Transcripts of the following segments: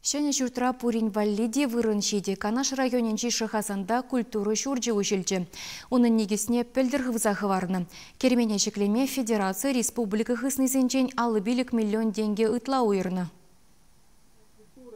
Шәне жұртра пурин валлиде вырыншиде Канаш районенчи шахасанда культуры шурджи ушілчі. Оның негісіне пілдір ғывзақы варны. Кермене шеклеме Федерация Республика хыснызенчен алыбилік миллион деньги ытла уйырны.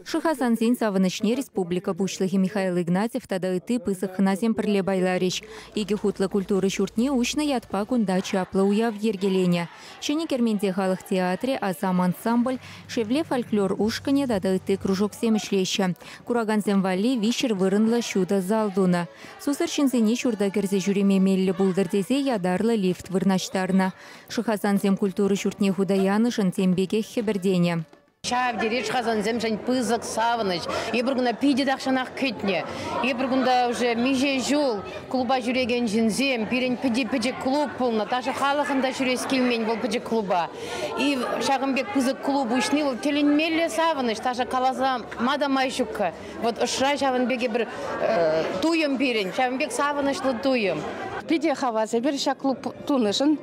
Шахасанзин савынышне республика бушлығы Михаил Игнатьев тада ыты пысық хыназем пірле байларыш. Игі хутлы культуры шуртне ушны ятпа кунда чаплы уяв ергелене. Шыне керменде халық театре азам ансамбль шевле фольклор ушкане тада ыты кружок семішлеші. Кураганзем вали вишер вырынлы шуда залдуна. Сусыршынзене шурда керзе жүреме меллі булдырдезе ядарлы лифт вырнаштарна. Шахасанзем культуры шуртне худаянышын тембеге хебердене. Шав дереш хазанзем жан пызык савыныч. Ебіргіна пиде дақшанақ кетне. Ебіргінда уже меже жол клуба жүреген жінзем. Пирен пиде клуб болна. Ташы халықында жүрес келмен бол пиде клуба. И шағынбек пызык клуб үшні ол теленмелі савыныч. Ташы қалаза мада майшукка. Вот ұшра шағынбеге бір туйым пирен. Шағынбек савынышлы туйым. Пиде хавасы бір ша клуб тунышын.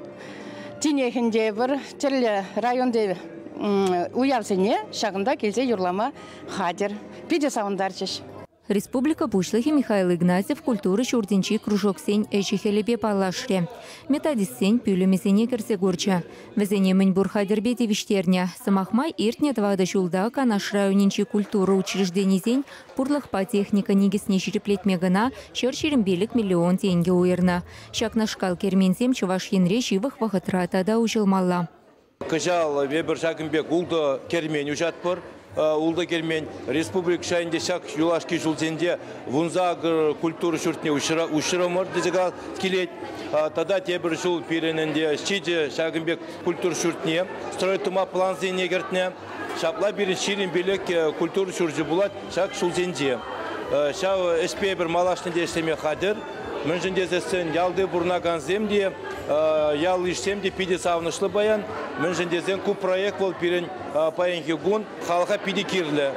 Тинехінде бір теле районде уявсене шағында келсе юрлама хадер. Пиде сауындарчыш. Республика бушлығы Михаил Игнатьев культуры шурденчи кружок сень эшихелебе палашре. Методист сень пюлемесене керсе горча. Везене мэньбур хадербе девиштерня. Самахмай иртне твада шулда Канаш районенчи культуры учреждений сень пурлықпа техника негесне шереплетме гына шершерембелік миллион тенге уйырна. Шакна шкал керменсем чуваш енре шивых вахытра тада ужылмалла. Кыжал вебір шагынбек улды кермен ұжат бұр. Улды кермен республика шайынде шак юлашки жылзенде вунзагыр культуры шүртіне ұшырымыр дезіға келет. Тада тебір жыл перенінде шиде шагынбек культуры шүртіне стройтыма план зене кертіне. Шапла бірін ширин белек культуры шүржі бұлат шак жылзенде. Шау эспе бір малашнынде істеме қадыр. Мүнжіндезесін ялды бұрнаған земде, ял ішсемде пиде савынышлы баян. Мүнжіндезен көп проект бол перен паянхи гун халға пиде кирлі.